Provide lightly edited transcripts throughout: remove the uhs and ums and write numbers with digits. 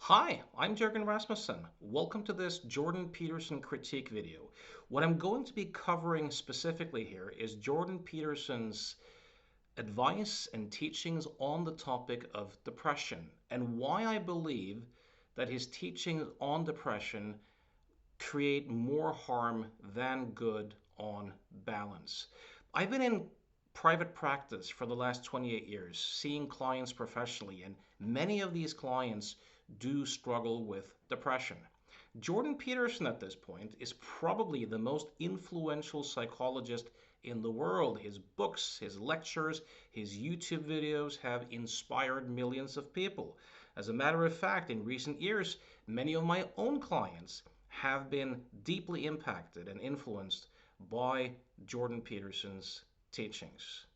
Hi, I'm Jürgen Rasmussen. Welcome to this Jordan Peterson critique video. What I'm going to be covering specifically here is Jordan Peterson's advice and teachings on the topic of depression and why I believe that his teachings on depression create more harm than good on balance. I've been in private practice for the last 28 years, seeing clients professionally, and many of these clients do struggle with depression. Jordan Peterson at this point is probably the most influential psychologist in the world. His books, his lectures, his YouTube videos have inspired millions of people. As a matter of fact, in recent years, many of my own clients have been deeply impacted and influenced by Jordan Peterson's teachings.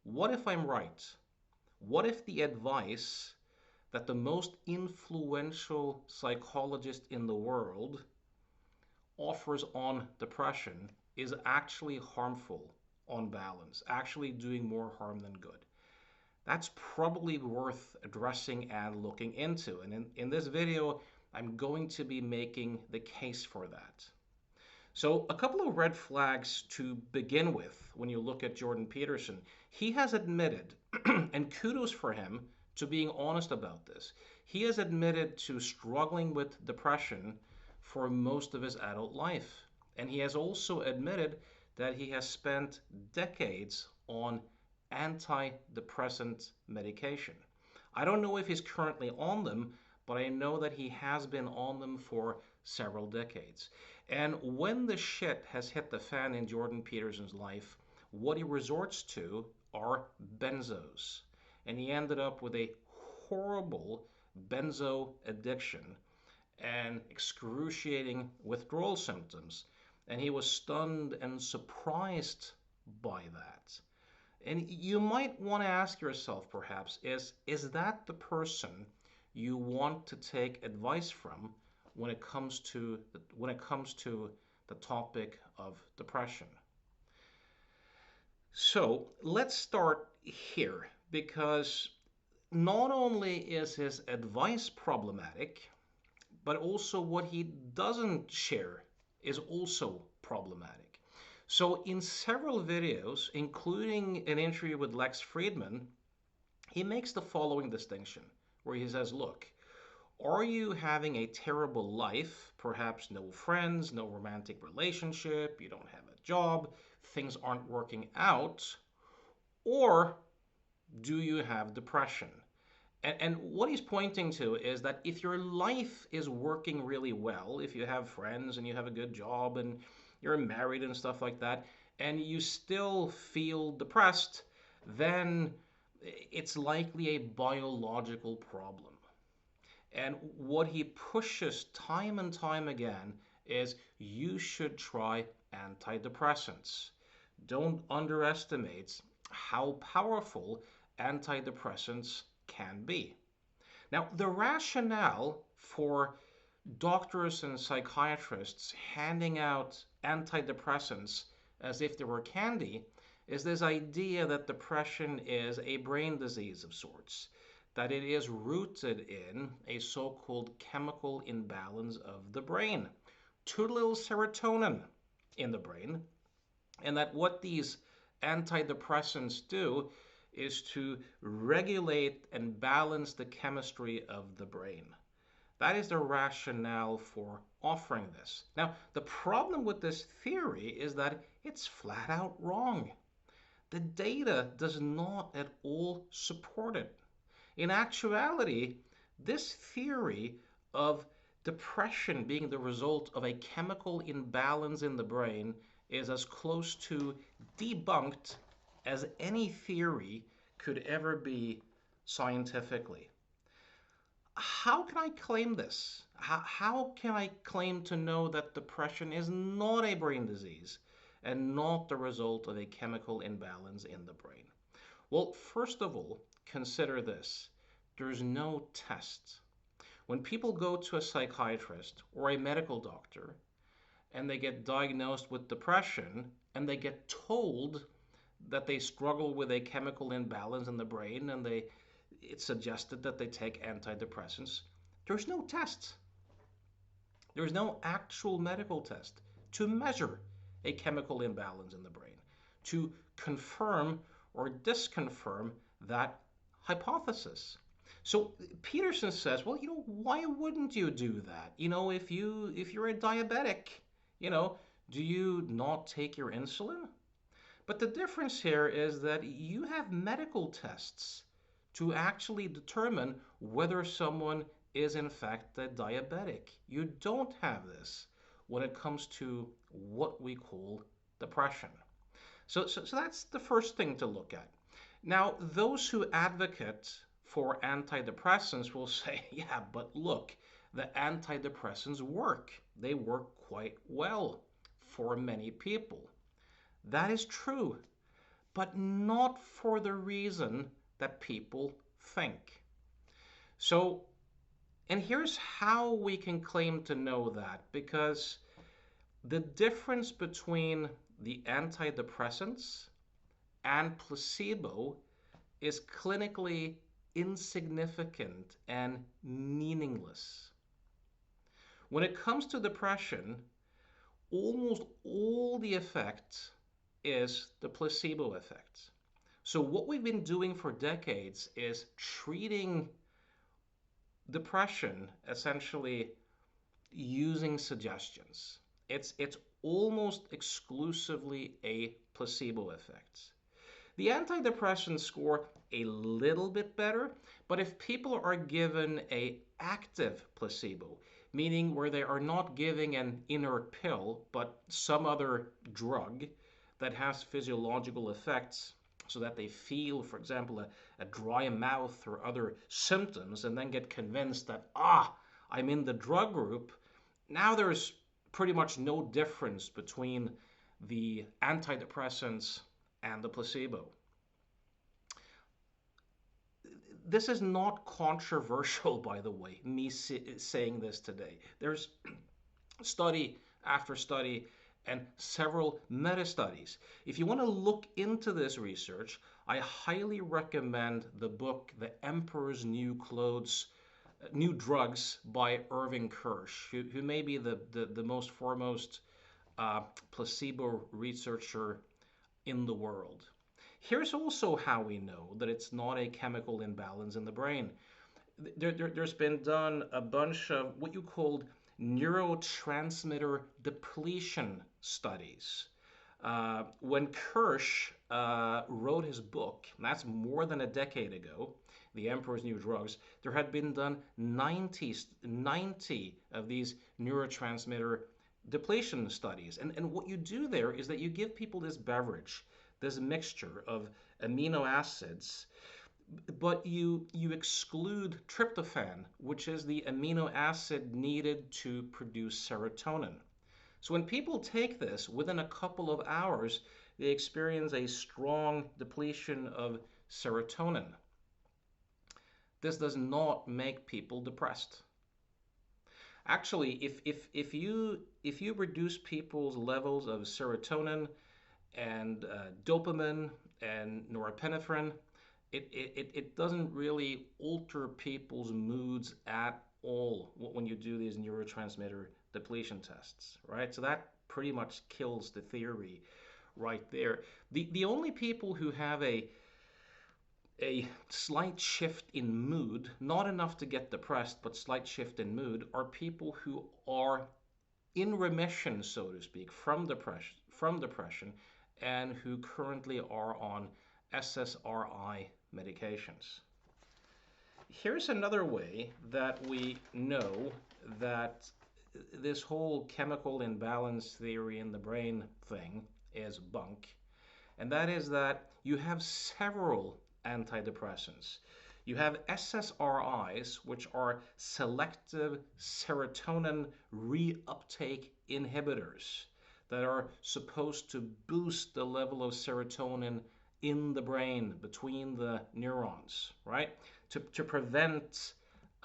What if I'm right? What if the advice that the most influential psychologist in the world offers on depression is actually harmful on balance, actually doing more harm than good? That's probably worth addressing and looking into. And in this video, I'm going to be making the case for that. So a couple of red flags to begin with when you look at Jordan Peterson. He has admitted, and kudos for him, to being honest about this. He has admitted to struggling with depression for most of his adult life. And he has also admitted that he has spent decades on antidepressant medication. I don't know if he's currently on them, but I know that he has been on them for several decades. And when the shit has hit the fan in Jordan Peterson's life, what he resorts to are benzos. And he ended up with a horrible benzo addiction and excruciating withdrawal symptoms. And he was stunned and surprised by that. And you might want to ask yourself, perhaps, is that the person you want to take advice from when it comes to the topic of depression? So let's start here, because not only is his advice problematic, but also what he doesn't share is also problematic. So in several videos, including an interview with Lex Friedman, he makes the following distinction, where he says, look, are you having a terrible life, perhaps no friends, no romantic relationship, you don't have a job, things aren't working out, or do you have depression? And what he's pointing to is that if your life is working really well, if you have friends and you have a good job and you're married and stuff like that, and you still feel depressed, then it's likely a biological problem. And what he pushes time and time again is you should try antidepressants. Don't underestimate how powerful antidepressants can be. Now, the rationale for doctors and psychiatrists handing out antidepressants as if they were candy is this idea that depression is a brain disease of sorts, that it is rooted in a so-called chemical imbalance of the brain, too little serotonin in the brain, and that what these antidepressants do is to regulate and balance the chemistry of the brain. That is the rationale for offering this. Now, the problem with this theory is that it's flat out wrong. The data does not at all support it. In actuality, this theory of depression being the result of a chemical imbalance in the brain is as close to debunked as any theory could ever be scientifically. How can I claim this? How can I claim to know that depression is not a brain disease and not the result of a chemical imbalance in the brain? Well, first of all, consider this. There's no test. When people go to a psychiatrist or a medical doctor and they get diagnosed with depression and they get told that they struggle with a chemical imbalance in the brain and it's suggested that they take antidepressants, There's no tests. There's no actual medical test to measure a chemical imbalance in the brain, to confirm or disconfirm that hypothesis. So Peterson says, well, why wouldn't you do that? If you're a diabetic, you know, do you not take your insulin? But the difference here is that you have medical tests to actually determine whether someone is in fact a diabetic. You don't have this when it comes to what we call depression. So that's the first thing to look at. Now, those who advocate for antidepressants will say, yeah, but look, the antidepressants work. They work quite well for many people. That is true, but not for the reason that people think. So, and here's how we can claim to know that, because the difference between the antidepressants and placebo is clinically insignificant and meaningless. When it comes to depression, almost all the effect is the placebo effect. So, what we've been doing for decades is treating depression essentially using suggestions. It's almost exclusively a placebo effect. The antidepressants score a little bit better, but if people are given a active placebo, meaning where they are not giving an inert pill, but some other drug that has physiological effects so that they feel, for example, a dry mouth or other symptoms, and then get convinced that, I'm in the drug group, now there's pretty much no difference between the antidepressants and the placebo. This is not controversial, by the way, me saying this today. There's study after study and several meta studies. If you want to look into this research, I highly recommend the book The Emperor's New Clothes, New Drugs by Irving Kirsch, who may be the most foremost placebo researcher in the world. Here's also how we know that it's not a chemical imbalance in the brain. There's been done a bunch of what you called neurotransmitter depletion studies. When Kirsch wrote his book, and that's more than a decade ago, The Emperor's New Drugs, there had been done 90 of these neurotransmitter depletion studies. And what you do there is that you give people this beverage, this mixture of amino acids, but you exclude tryptophan, which is the amino acid needed to produce serotonin. So when people take this, within a couple of hours, they experience a strong depletion of serotonin. This does not make people depressed. Actually, if you reduce people's levels of serotonin and dopamine and norepinephrine, it doesn't really alter people's moods at all when you do these neurotransmitter depletion tests, right? So that pretty much kills the theory right there. The only people who have a slight shift in mood, not enough to get depressed, but slight shift in mood, are people who are in remission, so to speak, from depression, and who currently are on SSRI medications. Here's another way that we know that this whole chemical imbalance theory in the brain thing is bunk, and that is that you have several antidepressants. You have SSRIs, which are selective serotonin reuptake inhibitors that are supposed to boost the level of serotonin in the brain between the neurons, right? To prevent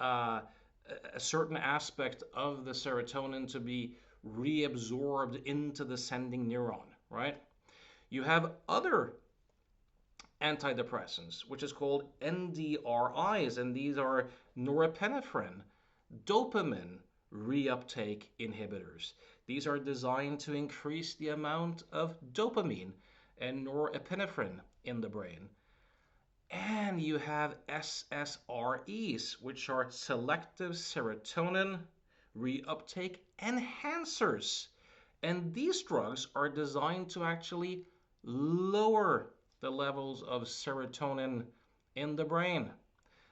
a certain aspect of the serotonin to be reabsorbed into the sending neuron, right? You have other antidepressants, which is called NDRIs, and these are norepinephrine dopamine reuptake inhibitors. These are designed to increase the amount of dopamine and norepinephrine in the brain. And you have SSREs, which are selective serotonin reuptake enhancers. And these drugs are designed to actually lower the levels of serotonin in the brain.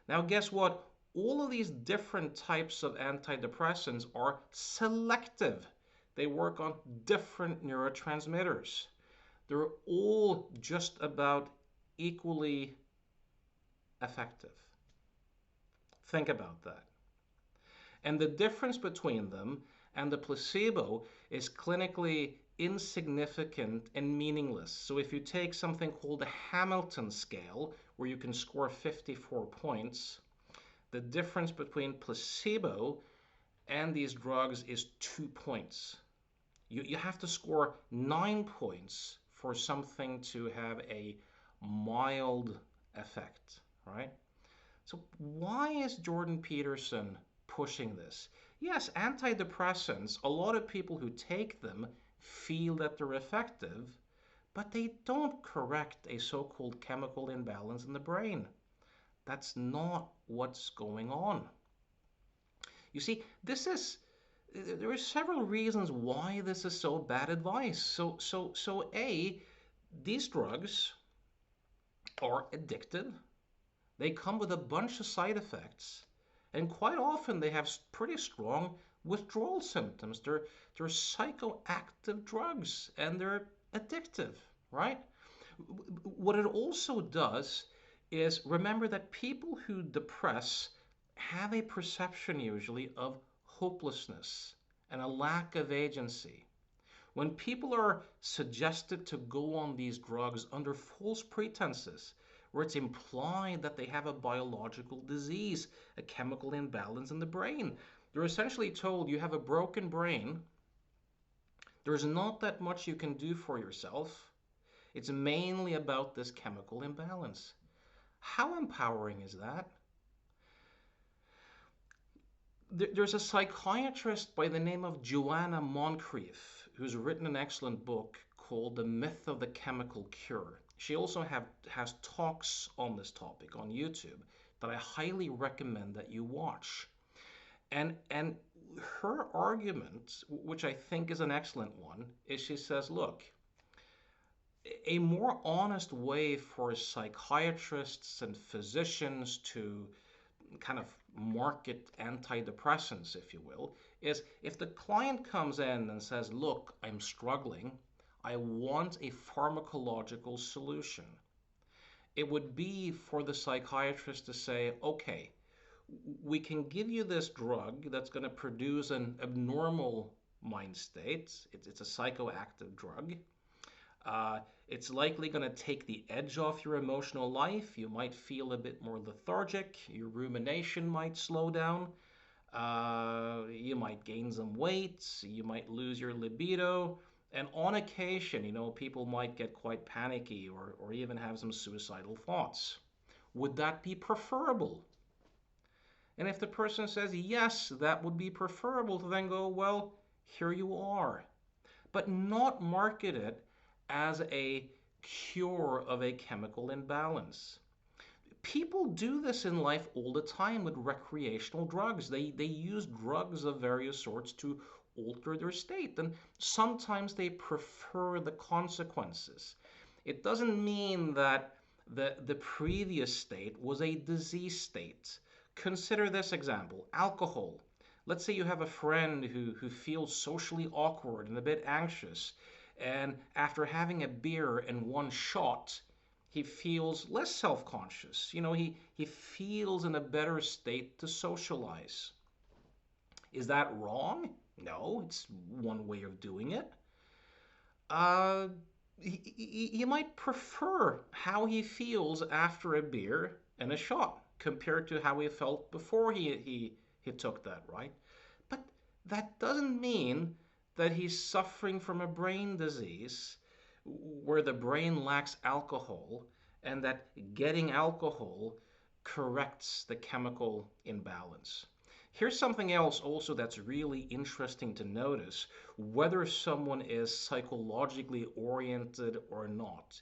Now, guess what? All of these different types of antidepressants are selective. They work on different neurotransmitters. They're all just about equally effective. Think about that. And the difference between them and the placebo is clinically insignificant and meaningless. So if you take something called the Hamilton scale, where you can score 54 points, the difference between placebo and these drugs is 2 points. You have to score 9 points for something to have a mild effect, right? So why is Jordan Peterson pushing this? Yes, antidepressants, a lot of people who take them feel that they're effective, but they don't correct a so-called chemical imbalance in the brain. That's not what's going on. You see, there are several reasons why this is so bad advice. So A, these drugs are addictive. They come with a bunch of side effects, and quite often they have pretty strong withdrawal symptoms. They're psychoactive drugs and they're addictive, right? What it also does is remember that people who depress have a perception usually of hopelessness and a lack of agency. When people are suggested to go on these drugs under false pretenses, where it's implied that they have a biological disease, a chemical imbalance in the brain, they're essentially told you have a broken brain, there's not that much you can do for yourself, it's mainly about this chemical imbalance. How empowering is that? There's a psychiatrist by the name of Joanna Moncrief who's written an excellent book called The Myth of the Chemical Cure. She also has talks on this topic on YouTube that I highly recommend that you watch. And her argument, which I think is an excellent one, is she says, look, a more honest way for psychiatrists and physicians to kind of market antidepressants, if you will, is if the client comes in and says, look, I'm struggling, I want a pharmacological solution. It would be for the psychiatrist to say, okay, we can give you this drug that's going to produce an abnormal mind state. It's a psychoactive drug. It's likely going to take the edge off your emotional life. You might feel a bit more lethargic. Your rumination might slow down. You might gain some weight. You might lose your libido. And on occasion, people might get quite panicky or even have some suicidal thoughts. Would that be preferable? And if the person says, yes, that would be preferable, to then go, well, here you are. But not market it as a cure of a chemical imbalance. People do this in life all the time with recreational drugs. They use drugs of various sorts to alter their state, and sometimes they prefer the consequences. It doesn't mean that the previous state was a disease state. Consider this example, alcohol. Let's say you have a friend who feels socially awkward and a bit anxious, and after having a beer and one shot, he feels less self-conscious. He feels in a better state to socialize. Is that wrong? No, it's one way of doing it. Uh, you might prefer how he feels after a beer and a shot compared to how he felt before he took that, right? But that doesn't mean that he's suffering from a brain disease where the brain lacks alcohol and that getting alcohol corrects the chemical imbalance. Here's something else also that's really interesting to notice, whether someone is psychologically oriented or not.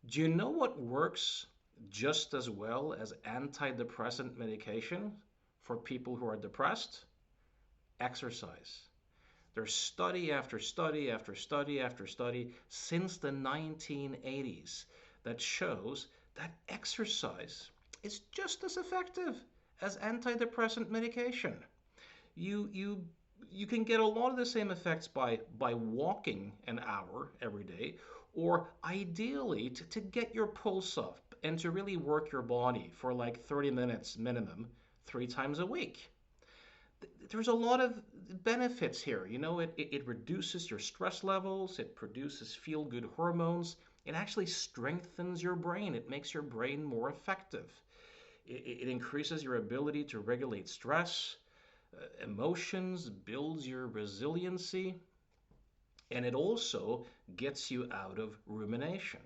Do you know what works just as well as antidepressant medication for people who are depressed? Exercise. There's study after study after study after study since the 1980s that shows that exercise is just as effective as antidepressant medication. You you you can get a lot of the same effects by walking an hour every day, or ideally to get your pulse up and to really work your body for like 30 minutes minimum 3 times a week. There's a lot of benefits here. It reduces your stress levels, it produces feel good hormones, it actually strengthens your brain, it makes your brain more effective. It increases your ability to regulate stress, emotions, builds your resiliency, and it also gets you out of rumination.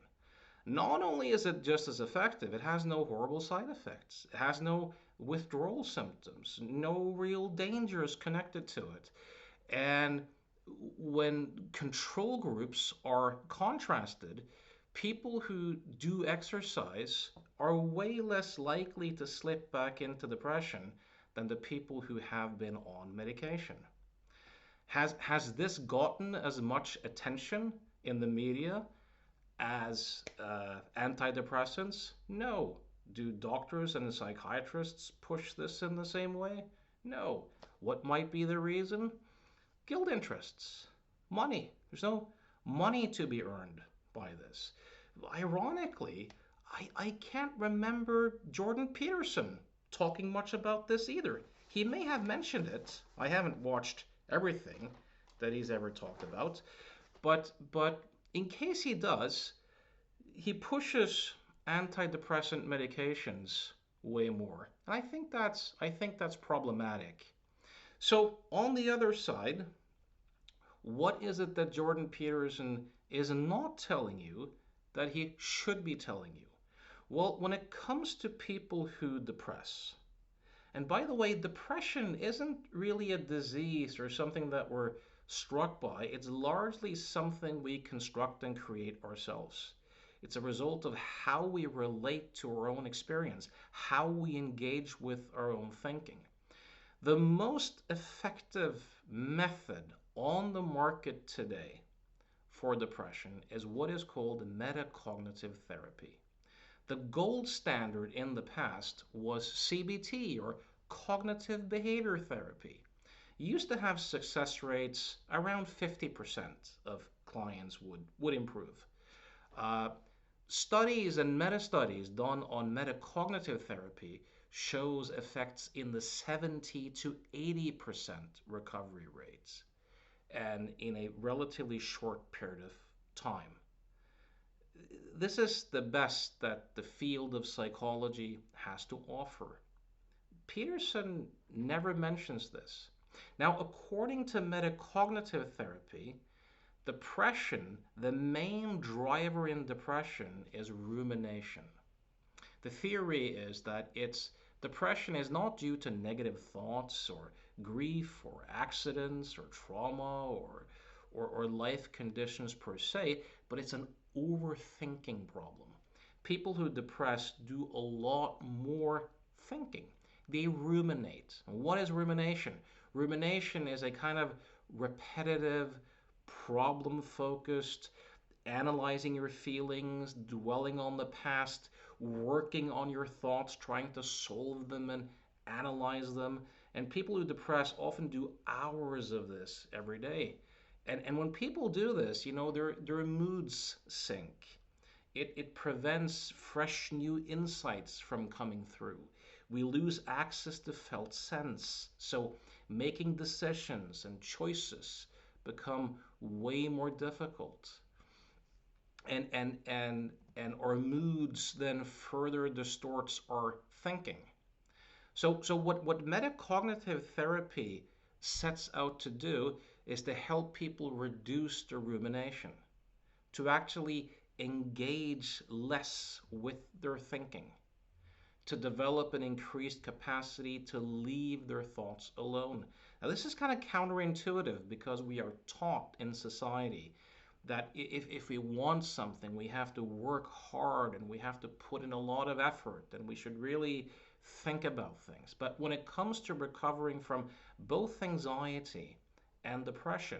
Not only is it just as effective, it has no horrible side effects. It has no withdrawal symptoms, no real dangers connected to it. And when control groups are contrasted, people who do exercise are way less likely to slip back into depression than the people who have been on medication. Has this gotten as much attention in the media as antidepressants? No. Do doctors and psychiatrists push this in the same way? No. What might be the reason? Guild interests, money. There's no money to be earned by this. Ironically, I can't remember Jordan Peterson talking much about this either. He may have mentioned it. I haven't watched everything that he's ever talked about, but in case he does, he pushes antidepressant medications way more. And I think that's problematic. So on the other side, what is it that Jordan Peterson is not telling you that he should be telling you? Well, when it comes to people who depress, and by the way, depression isn't really a disease or something that we're struck by. It's largely something we construct and create ourselves. It's a result of how we relate to our own experience, how we engage with our own thinking. The most effective method on the market today for depression is what is called metacognitive therapy. The gold standard in the past was CBT, or cognitive behavior therapy. You used to have success rates around 50% of clients would improve. Uh, Studies and meta-studies done on metacognitive therapy shows effects in the 70 to 80% recovery rates, and in a relatively short period of time. This is the best that the field of psychology has to offer. Peterson never mentions this. Now, according to metacognitive therapy, depression, the main driver in depression is rumination. The theory is that depression is not due to negative thoughts or grief or accidents or trauma or life conditions per se, but it's an overthinking problem. People who depress do a lot more thinking. They ruminate. What is rumination? Rumination is a kind of repetitive, problem focused, analyzing your feelings, dwelling on the past, working on your thoughts, trying to solve them and analyze them. And people who depress often do hours of this every day. And when people do this, their moods sink. It prevents fresh new insights from coming through. We lose access to felt sense. So making decisions and choices become way more difficult. And our moods then further distorts our thinking. So what metacognitive therapy sets out to do is to help people reduce their rumination, to actually engage less with their thinking, to develop an increased capacity to leave their thoughts alone. Now, this is kind of counterintuitive because we are taught in society that if we want something, we have to work hard and we have to put in a lot of effort and we should really think about things. But when it comes to recovering from both anxiety and depression,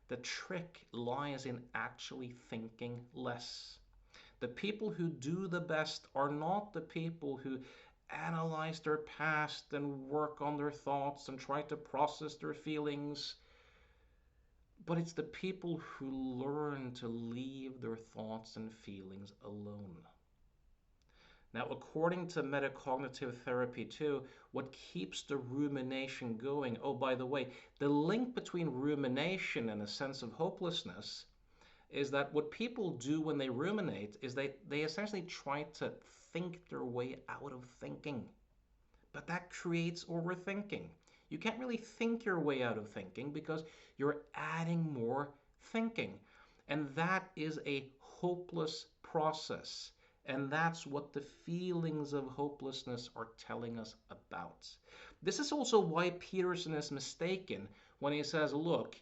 the trick lies in actually thinking less. The people who do the best are not the people who analyze their past and work on their thoughts and try to process their feelings, but it's the people who learn to leave their thoughts and feelings alone. Now, according to metacognitive therapy too, what keeps the rumination going, oh, by the way, the link between rumination and a sense of hopelessness is that what people do when they ruminate is they essentially try to think their way out of thinking. But that creates overthinking. You can't really think your way out of thinking because you're adding more thinking. And that is a hopeless process. And that's what the feelings of hopelessness are telling us about. This is also why Peterson is mistaken when he says, look,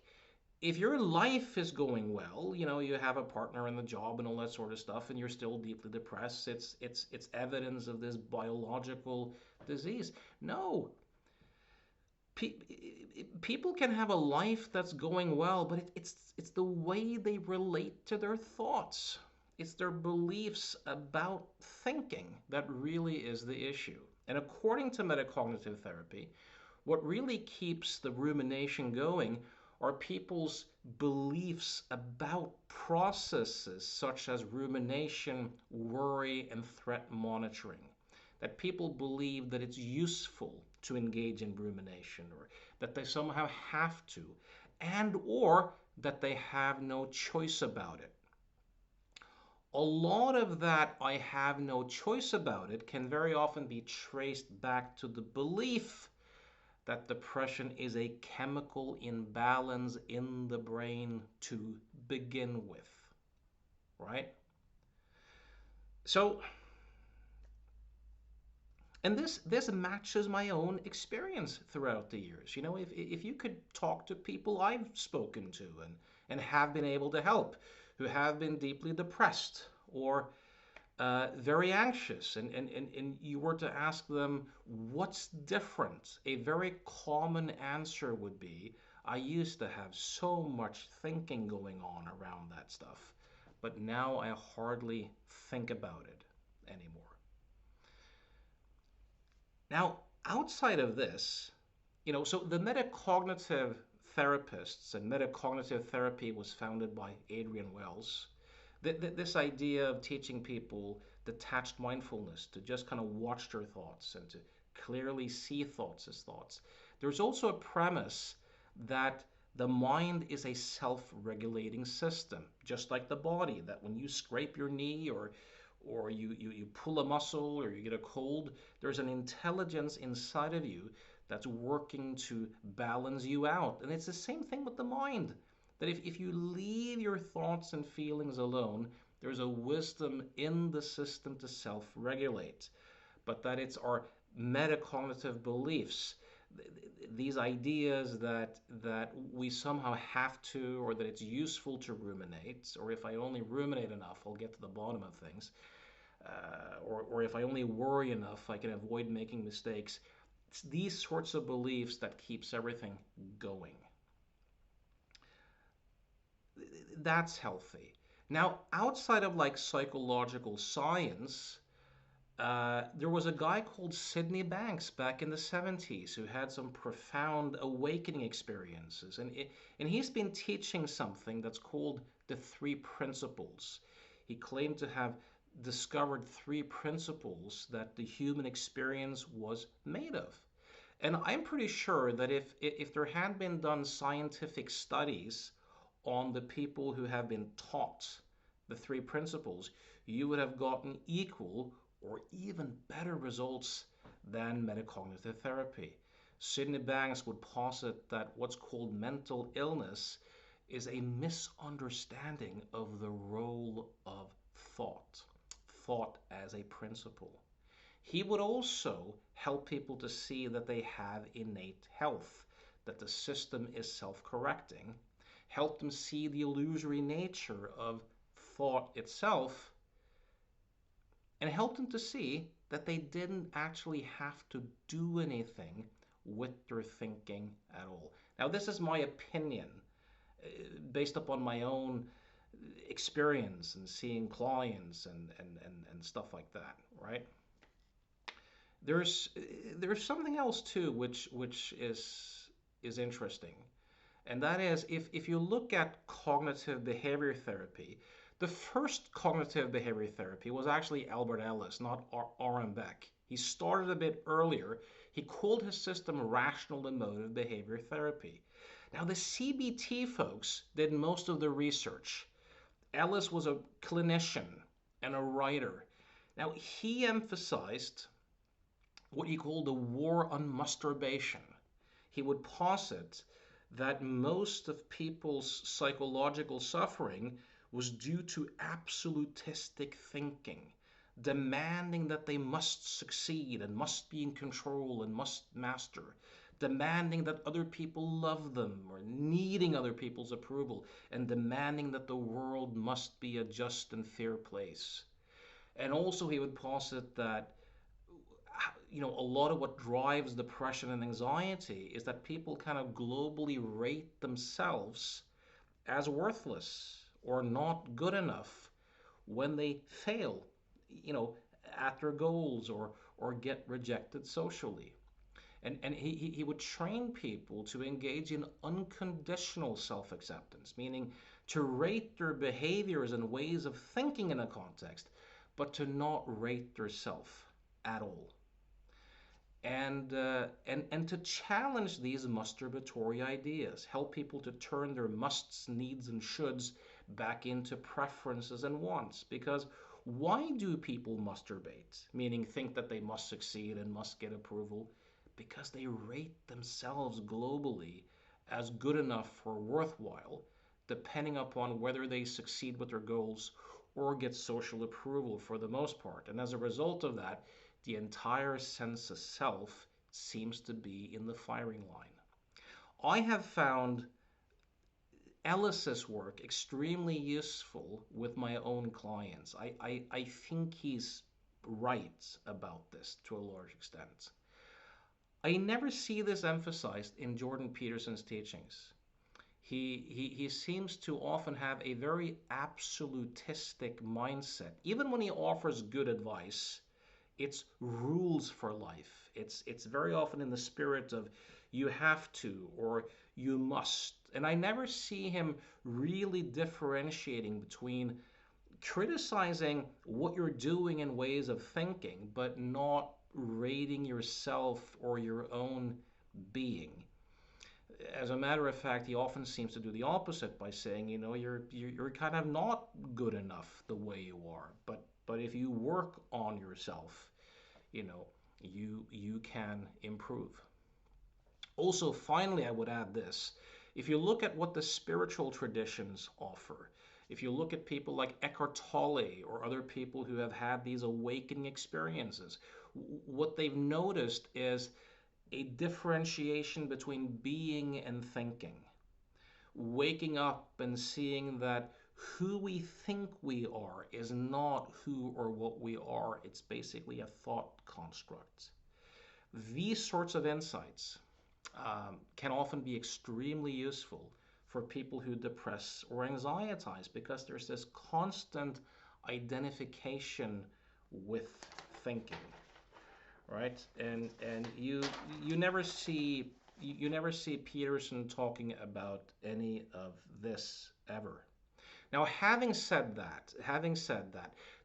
if your life is going well, you have a partner and a job and all that sort of stuff, and you're still deeply depressed, it's evidence of this biological disease. No, people can have a life that's going well, but it's the way they relate to their thoughts. It's their beliefs about thinking that really is the issue. And according to metacognitive therapy, what really keeps the rumination going are people's beliefs about processes such as rumination, worry, and threat monitoring. That people believe that it's useful to engage in rumination, or that they somehow have to, and or that they have no choice about it. A lot of that I have no choice about it can very often be traced back to the belief that depression is a chemical imbalance in the brain to begin with, right? So, and this matches my own experience throughout the years. If you could talk to people I've spoken to and have been able to help, who have been deeply depressed or very anxious, and you were to ask them what's different, a very common answer would be, I used to have so much thinking going on around that stuff, but now I hardly think about it anymore. Now, outside of this, so the metacognitive therapists, and metacognitive therapy was founded by Adrian Wells. This idea of teaching people detached mindfulness, to just kind of watch their thoughts and to clearly see thoughts as thoughts. There's also a premise that the mind is a self-regulating system, just like the body, that when you scrape your knee or you pull a muscle or you get a cold, there's an intelligence inside of you that's working to balance you out. And it's the same thing with the mind. That if you leave your thoughts and feelings alone, there's a wisdom in the system to self-regulate. But that it's our metacognitive beliefs, these ideas that we somehow have to, or that it's useful to ruminate, or if I only ruminate enough, I'll get to the bottom of things, or if I only worry enough, I can avoid making mistakes. It's these sorts of beliefs that keeps everything going. That's healthy. Now, outside of like psychological science, there was a guy called Sydney Banks back in the 70s who had some profound awakening experiences. And he's been teaching something that's called the three principles. He claimed to have discovered three principles that the human experience was made of. And I'm pretty sure that if there had been done scientific studies on the people who have been taught the three principles, you would have gotten equal or even better results than metacognitive therapy. Sydney Banks would posit that what's called mental illness is a misunderstanding of the role of thought as a principle. He would also help people to see that they have innate health, that the system is self correcting, help them see the illusory nature of thought itself, and help them to see that they didn't actually have to do anything with their thinking at all. Now, this is my opinion based upon my own experience and seeing clients and stuff like that, right? There's there's something else too which is interesting, and that is if you look at cognitive behavior therapy, the first cognitive behavior therapy was actually Albert Ellis, not R.M. Beck. He started a bit earlier. He called his system rational emotive behavior therapy. Now, the CBT folks did most of the research. Ellis was a clinician and a writer. Now, he emphasized what he called the war on masturbation. He would posit that most of people's psychological suffering was due to absolutistic thinking, demanding that they must succeed and must be in control and must master, demanding that other people love them or needing other people's approval, and demanding that the world must be a just and fair place. And also, he would posit that a lot of what drives depression and anxiety is that people kind of globally rate themselves as worthless or not good enough when they fail, you know, at their goals or get rejected socially. And he would train people to engage in unconditional self acceptance, meaning to rate their behaviors and ways of thinking in a context, but to not rate their self at all. And to challenge these masturbatory ideas, help people to turn their musts, needs, and shoulds back into preferences and wants. Because why do people masturbate? Meaning think that they must succeed and must get approval? Because they rate themselves globally as good enough or worthwhile, depending upon whether they succeed with their goals or get social approval for the most part. And as a result of that, the entire sense of self seems to be in the firing line. I have found Ellis's work extremely useful with my own clients. I think he's right about this to a large extent. I never see this emphasized in Jordan Peterson's teachings. He seems to often have a very absolutistic mindset. Even when he offers good advice, it's rules for life. It's very often in the spirit of you have to or you must. And I never see him really differentiating between criticizing what you're doing in ways of thinking, but not rating yourself or your own being. As a matter of fact, he often seems to do the opposite by saying, you're kind of not good enough the way you are, but if you work on yourself, you know, you can improve. Also, finally, I would add this. If you look at what the spiritual traditions offer, if you look at people like Eckhart Tolle or other people who have had these awakening experiences, what they've noticed is a differentiation between being and thinking. Waking up and seeing that who we think we are is not who or what we are. It's basically a thought construct. These sorts of insights can often be extremely useful for people who depress or anxietize because there's this constant identification with thinking, right? And you never see Peterson talking about any of this ever. Now, having said that,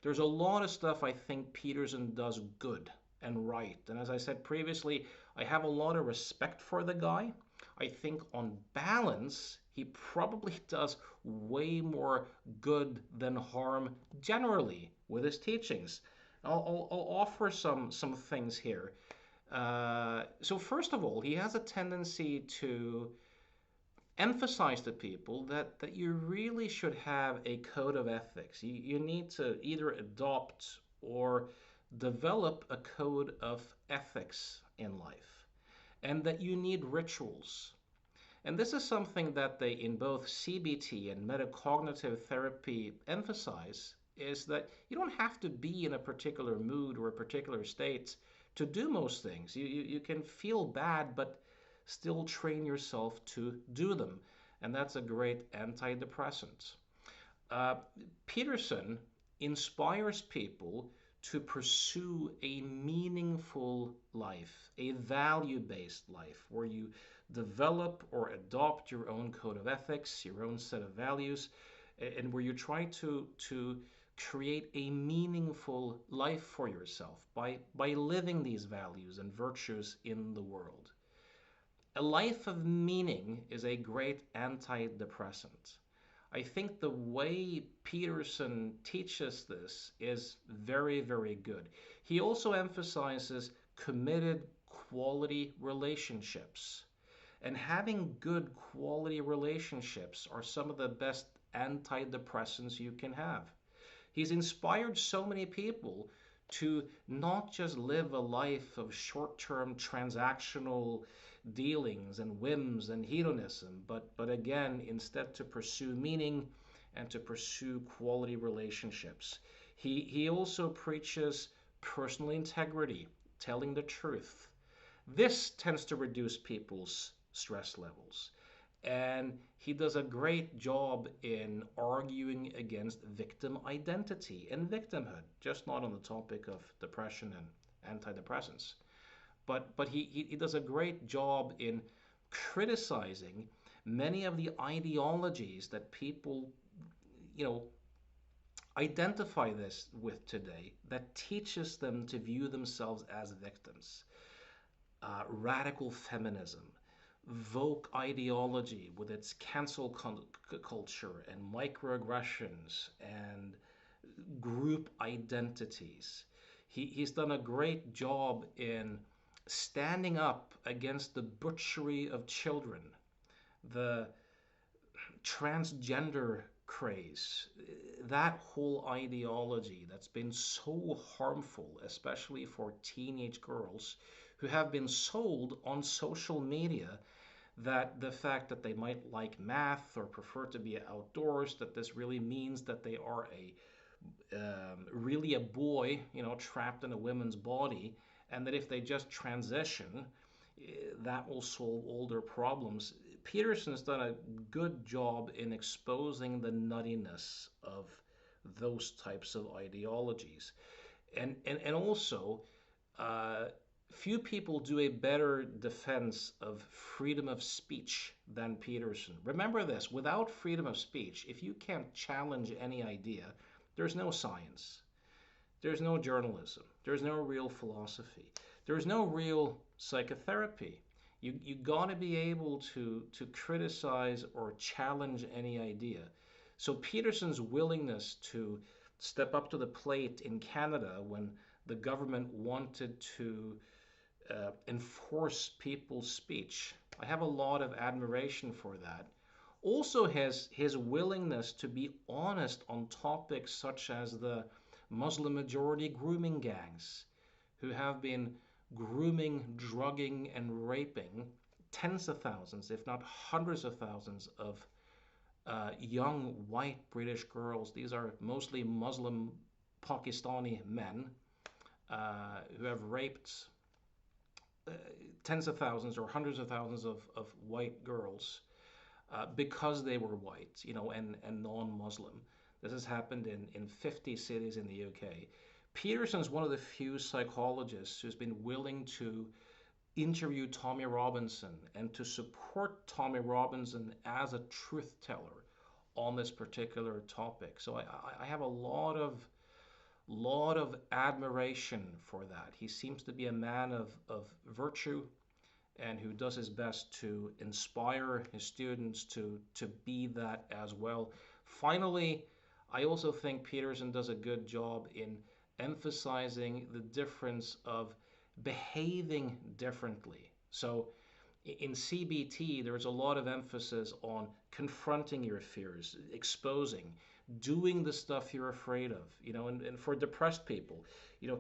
there's a lot of stuff I think Peterson does good and right. And as I said previously, I have a lot of respect for the guy. I think on balance, he probably does way more good than harm generally with his teachings. I'll offer some things here. So first of all, he has a tendency to emphasize to people that you really should have a code of ethics. You need to either adopt or develop a code of ethics in life, and that you need rituals. And this is something that they, in both CBT and metacognitive therapy, emphasize is that you don't have to be in a particular mood or a particular state to do most things. You can feel bad, but still train yourself to do them. And that's a great antidepressant. Uh, Peterson inspires people to pursue a meaningful life, a value based life, where you develop or adopt your own code of ethics, your own set of values, and where you try to create a meaningful life for yourself by living these values and virtues in the world. A life of meaning is a great antidepressant. I think the way Peterson teaches this is very, very good. He also emphasizes committed quality relationships. And having good quality relationships are some of the best antidepressants you can have. He's inspired so many people to not just live a life of short term transactional dealings and whims and hedonism, but again, instead to pursue meaning and to pursue quality relationships. He also preaches personal integrity, telling the truth. This tends to reduce people's stress levels. And he does a great job in arguing against victim identity and victimhood, just not on the topic of depression and antidepressants. But he does a great job in criticizing many of the ideologies that people, you know, identify this with today that teaches them to view themselves as victims. Radical feminism, woke ideology with its cancel culture and microaggressions and group identities. He's done a great job in standing up against the butchery of children, the transgender craze, that whole ideology that's been so harmful, especially for teenage girls who have been sold on social media that the fact that they might like math or prefer to be outdoors, that this really means that they are really a boy, trapped in a woman's body, and that if they just transition, that will solve all their problems. Peterson's done a good job in exposing the nuttiness of those types of ideologies. And also, uh, few people do a better defense of freedom of speech than Peterson. Remember this, without freedom of speech, if you can't challenge any idea, there's no science, there's no journalism, there's no real philosophy, there's no real psychotherapy. You got to be able to criticize or challenge any idea. So Peterson's willingness to step up to the plate in Canada when the government wanted to enforce people's speech, I have a lot of admiration for that. Also, his willingness to be honest on topics such as the Muslim majority grooming gangs, who have been grooming, drugging, and raping tens of thousands, if not hundreds of thousands, of young white British girls. These are mostly Muslim Pakistani men who have raped tens of thousands or hundreds of thousands of white girls because they were white, and non-Muslim. This has happened in 50 cities in the UK. Peterson's one of the few psychologists who's been willing to interview Tommy Robinson and to support Tommy Robinson as a truth teller on this particular topic. So I have a lot of admiration for that. He seems to be a man of virtue and who does his best to inspire his students to be that as well. Finally, I also think Peterson does a good job in emphasizing the difference of behaving differently. So in CBT, there's a lot of emphasis on confronting your fears, exposing, doing the stuff you're afraid of, and for depressed people, you know,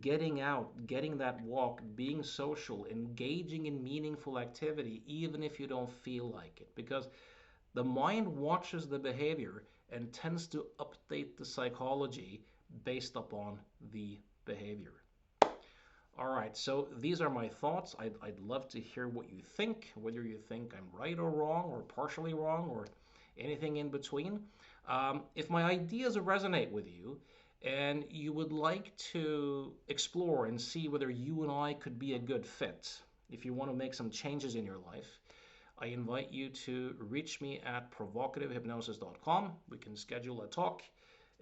getting out, getting that walk, being social, engaging in meaningful activity, even if you don't feel like it, because the mind watches the behavior and tends to update the psychology based upon the behavior. All right, so these are my thoughts. I'd love to hear what you think, whether you think I'm right or wrong, or partially wrong, or anything in between. If my ideas resonate with you and you would like to explore and see whether you and I could be a good fit, if you want to make some changes in your life, I invite you to reach me at provocativehypnosis.com. We can schedule a talk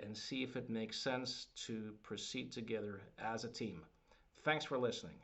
and see if it makes sense to proceed together as a team. Thanks for listening.